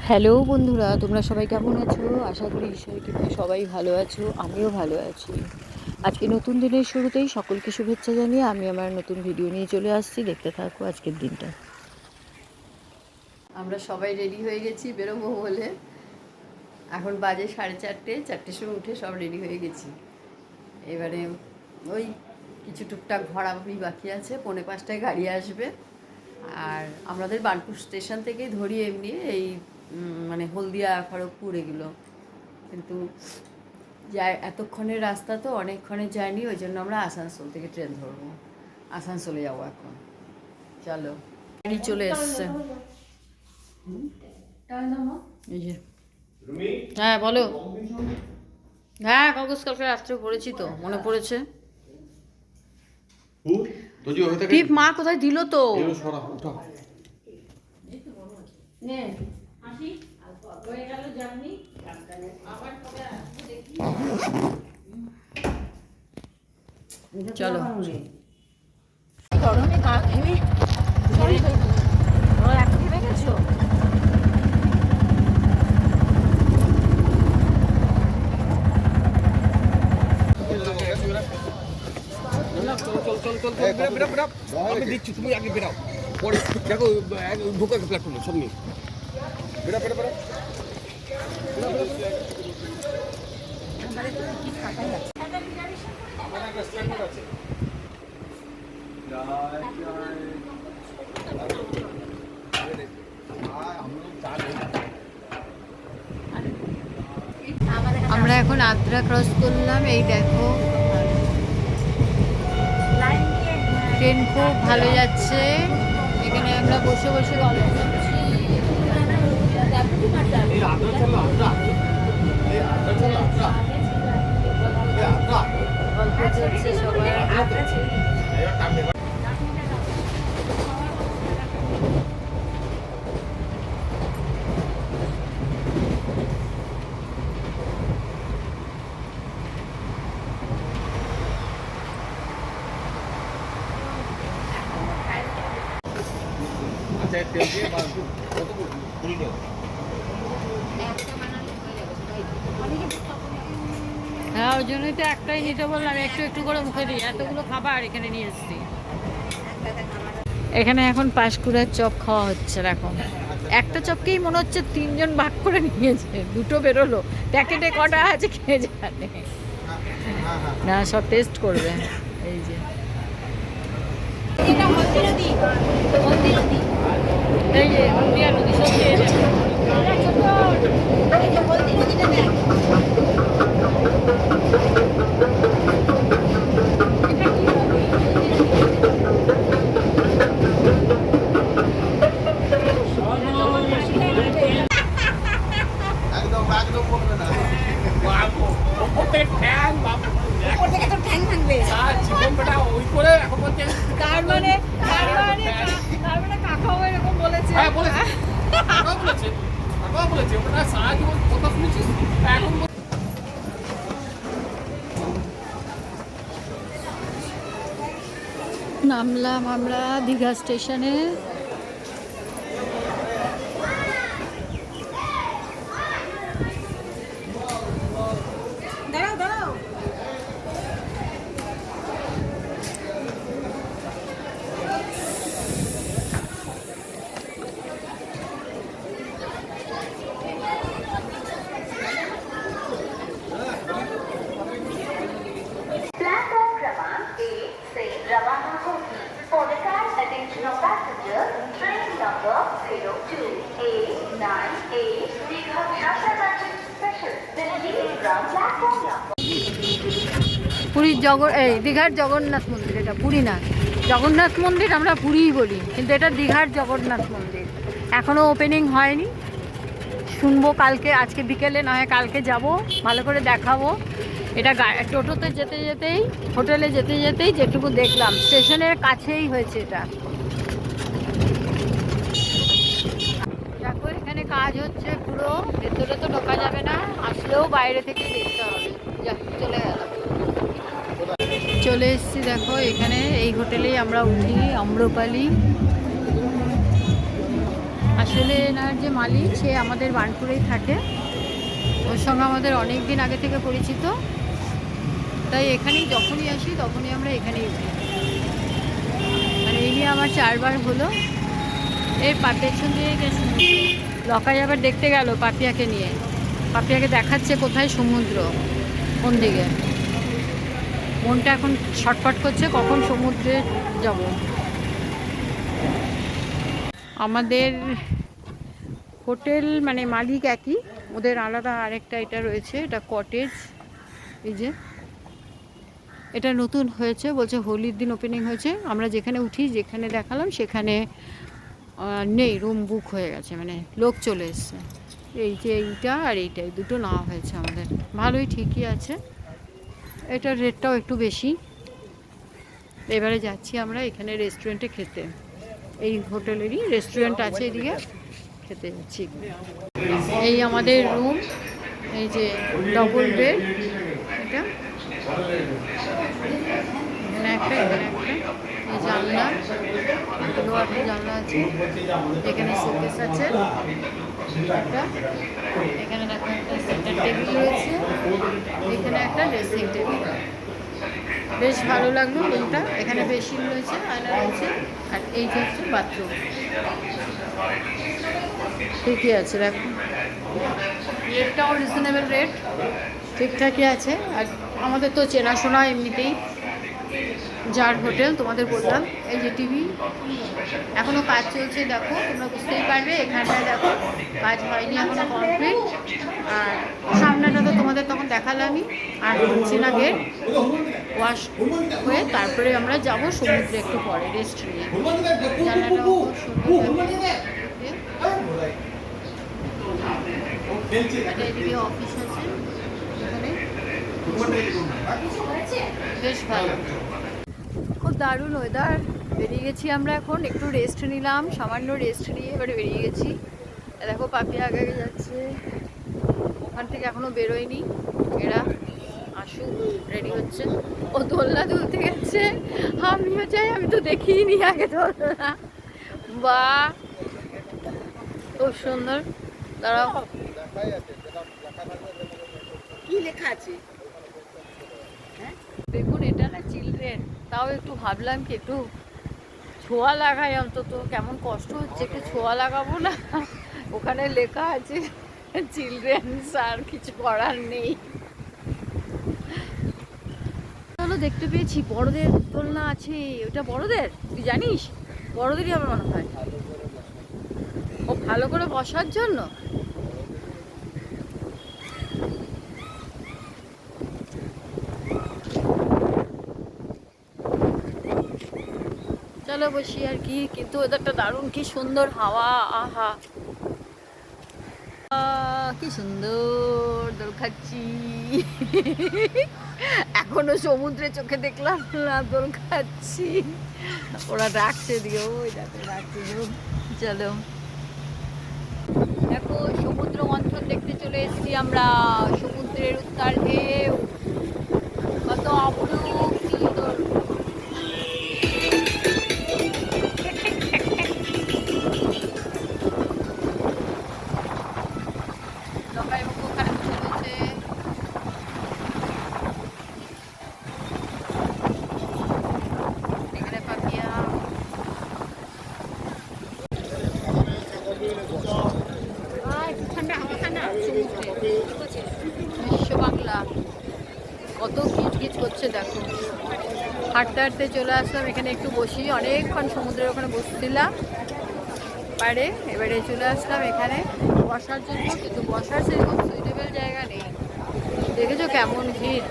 Hello বন্ধুরা, তোমরা সবাই কেমন আছো? আশা করি ঈশ্বরের কৃপায় সবাই ভালো আছো, আমিও ভালো আছি। আজকে নতুন দিনের শুরুতেই সকলকে শুভেচ্ছা জানিয়ে আমি আমার নতুন ভিডিও নিয়ে চলে আসছি। দেখতে থাকো আজকের দিনটা। আমরা সবাই রেডি হয়ে গেছি বেরোবো বলে। এখন বাজে 4:30, 4টের সময় উঠে সব রেডি হয়ে গেছি। এবারে ওই কিছু টুকটাক ভরাভরি বাকি আছে, 4:45টায় গাড়ি আসবে। আর আমাদের বার্নপুর স্টেশন থেকেই ধরি এমনি এই মানে হলদিয়া, খড়গপুর এগুলো, কিন্তু যা এতক্ষণের রাস্তা তো অনেকক্ষণের জার্নি, ওই জন্য আমরা আসানসোল থেকে ট্রেন ধরবো। আসানসোলে যাবো এখন। চলো, গাড়ি চলে এসছে। এই যে, হ্যাঁ বলো। হ্যাঁ, কাগজ কালকে রাত্রে পড়েছি তো, মনে পড়েছে। টিপ মা কোথায় দিল তো? চলো, গরমে গা ঘেমে এত ঘেমে গেছো? আমি দিচ্ছি, তুমি আগে বেরাও, পরে দেখো ঢোকা প্ল্যাটফর্মে সব নিয়ে বেরা বেরা বেরা। আমরা এখন আদ্রা ক্রস করলাম। এই দেখো, ট্রেন খুব ভালো যাচ্ছে। এখানে আমরা বসে বসে গল্প করছি। গল্প চলছে সবাই। হ্যাঁ, ওই জন্যই তো একটাই নিতে বললাম, একটু একটু করে মুখে দিই। এতগুলো খাবার এখানে নিয়ে এসেছি। এখানে এখন পাঁশকুড়ার চপ খাওয়া হচ্ছে। এখন একটা চপকেই মনে হচ্ছে 3জন ভাগ করে নিয়েছে, 2টো বেরোলো। প্যাকেটে কটা আছে কে জানে। না, সব টেস্ট করবে। এই যে, এই যে হলদিয়া নদী, সত্যি নামলাম আমরা দীঘা স্টেশনে। পুরীর দীঘার জগন্নাথ মন্দির, এটা পুরী না। জগন্নাথ মন্দির আমরা পুরীই বলি, কিন্তু এটা দীঘার জগন্নাথ মন্দির। এখনও ওপেনিং হয়নি, শুনবো কালকে। আজকে বিকেলে নয় কালকে যাব, ভালো করে দেখাবো। এটা টোটোতে যেতে যেতেই, হোটেলে যেতে যেতেই যেটুকু দেখলাম, স্টেশনের কাছেই হয়েছে এটা। দেখো, এখানে কাজ হচ্ছে পুরো। ভেতরে তো ঢোকা যাবে না, আসলেও বাইরে থেকে দেখতে হবে। চলে গেলাম, চলে এসেছি। দেখো, এখানে এই হোটেলেই আমরা উঠি, আম্রপালি। আর আসলে এনার যে মালিক সে আমাদের বার্নপুরেই থাকে, ওর সঙ্গে আমাদের অনেক দিন আগে থেকে পরিচিত, তাই এখানেই যখনই আসি তখনই আমরা এখানেই উঠি। মানে এই নিয়ে আমার 4 বার হলো। এর পেছন দিয়ে গেছে, লকাই আবার দেখতে গেল পাপিয়াকে নিয়ে, পাপিয়াকে দেখাচ্ছে কোথায় সমুদ্র, কোন দিকে। মনটা এখন ছটফট করছে কখন সমুদ্রে যাব। আমাদের হোটেল মানে মালিক একই, ওদের আলাদা আরেকটা এটা রয়েছে, এটা কটেজ। এই যে এটা নতুন হয়েছে, বলছে হোলির দিন ওপেনিং হয়েছে। আমরা যেখানে উঠি, যেখানে দেখালাম সেখানে নেই, রুম বুক হয়ে গেছে, মানে লোক চলে এসছে। এই যে এইটা আর এইটাই দুটো নেওয়া হয়েছে আমাদের, ভালোই ঠিকই আছে। এটার রেটটাও একটু বেশি। এবারে যাচ্ছি আমরা এখানে রেস্টুরেন্টে খেতে, এই হোটেলেরই রেস্টুরেন্ট আছে এদিকে, খেতে যাচ্ছি। এই আমাদের রুম, এই যে ডবল বেড, এটা এখানে একটা, এখানে একটা, এই জানলা, লোহার জানলা আছে, এখানে শোকেস আছে একটা, এখানে দেখো একটা সেন্টার টেবিল রয়েছে, এখানে একটা ড্রেসিং টেবিল। বেশ ভালো লাগলো রুমটা। এখানে বেসিন রয়েছে, আয়না রয়েছে, আর এই যে হচ্ছে বাথরুম। ঠিকই আছে, দেখো রেটটাও রিজনেবল রেট, ঠিকঠাকই আছে। আর আমাদের তো চেনাশোনা এমনিতেই, যার হোটেল তোমাদের বললাম। এই যে টিভি, এখনও কাজ চলছে, দেখো তোমরা বুঝতেই পারবে। এখানটায় দেখো কাজ হয়নি এখনও কমপ্লিট। আর সামনেটা তো তোমাদের তখন দেখালামই। আর হচ্ছে না গেট ওয়াশ হয়ে তারপরে আমরা যাব সমুদ্রে একটু পরে রেস্ট নিয়ে। জানলাটাও খুব সুন্দর। এদিকে অফিস আছে, এখানে বেশ ভালো, খুব দারুণ ওয়েদার। বেরিয়ে গেছি আমরা, এখন একটু রেস্ট নিলাম, সামান্য রেস্ট নিয়ে এবারে বেরিয়ে গেছি। দেখো পাপিয়া আগে আগে যাচ্ছে, ওখান থেকে এখনো বেরোয়নি, এরা আসুক, রেডি হচ্ছে। ও দোলনা তুলতে গেছে, আমিও চাই, আমি তো দেখিনি আগে দোলনা। বা খুব সুন্দর। দাঁড়াও, কি লেখা আছে? দেখুন এটা না চিলড্রেন, তাও একটু ভাবলাম কি একটু ছোঁয়া লাগাই, অন্তত কেমন কষ্ট হচ্ছে, একটু ছোঁয়া লাগাবো না। ওখানে লেখা আছে চিলড্রেন্স, আর কিছু করার নেই। চলো, দেখতে পেয়েছি বড়দের দোলনা আছে। ওটা বড়দের, তুই জানিস? বড়দেরই আমার মনে হয়, ও ভালো করে বসার জন্য। চলো বসি আর কি, কিন্তু ওদেরটা দারুণ, কি সুন্দর হাওয়া, আহা কি সুন্দর দোল খাচ্ছি। এখনো সমুদ্রে চোখে দেখলাম না, দোল খাচ্ছি। ওরা ডাকছে দিও, ওই দেখো ডাকছে। চলো দেখো সমুদ্র মন্থন দেখতে চলে এসেছি আমরা। সমুদ্রের উত্তাল ঢেউ কত অপরূপ সুন্দর। বাংলা কত কিচকিচ করছে দেখো। হাঁটতে হাঁটতে চলে আসলাম এখানে, একটু বসি, অনেকক্ষণ সমুদ্রের ওখানে বসছিলাম পারে। এবারে চলে আসলাম এখানে বসার জন্য, কিন্তু বসার সেরকম সুইটেবল জায়গা নেই। দেখেছো কেমন ভিড়।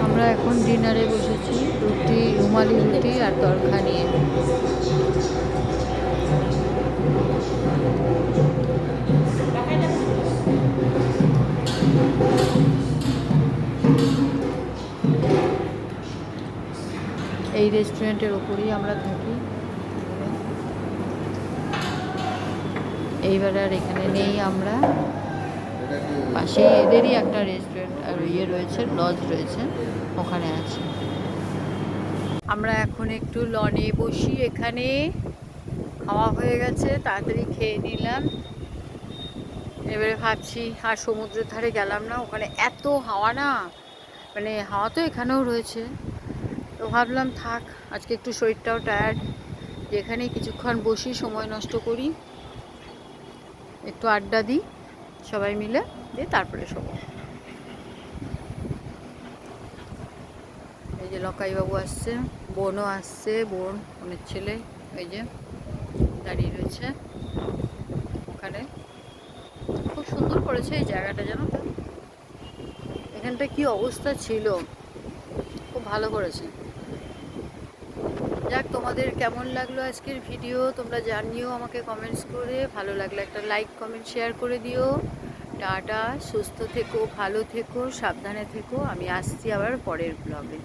আমরা এখন ডিনারে বসেছি, রুটি, রুমালি রুটি আর তরকা নিয়ে। এই রেস্টুরেন্টের ওপরেই আমরা থাকি। এইবার আর এখানে নেই আমরা, পাশেই এদেরই একটা রেস্টুরেন্ট আর ইয়ে রয়েছে, লজ রয়েছে, ওখানে আছে। আমরা এখন একটু লনে বসি, এখানে খাওয়া হয়ে গেছে, তাড়াতাড়ি খেয়ে নিলাম। এবারে ভাবছি আর সমুদ্রের ধারে গেলাম না, ওখানে এত হাওয়া না, মানে হাওয়া তো এখানেও রয়েছে, তো ভাবলাম থাক, আজকে একটু শরীরটাও টায়ার্ড, যেখানে কিছুক্ষণ বসি, সময় নষ্ট করি, একটু আড্ডা দিই সবাই মিলে, দিয়ে তারপরে শোবো। এই যে লকাইবাবু আসছে, বোনও আসছে, বোনের ছেলে ওই যে দাঁড়িয়ে রয়েছে ওখানে। খুব সুন্দর করেছে এই জায়গাটা, জানো তো, এখানটা কি অবস্থা ছিল, খুব ভালো করেছে। যাক, তোমাদের কেমন লাগলো আজকের ভিডিও তোমরা জানিও আমাকে কমেন্টস করে, ভালো লাগলে একটা লাইক কমেন্ট শেয়ার করে দিও। টাটা, সুস্থ থেকো, ভালো থেকো, সাবধানে থেকো, আমি আসছি আবার পরের ব্লগে।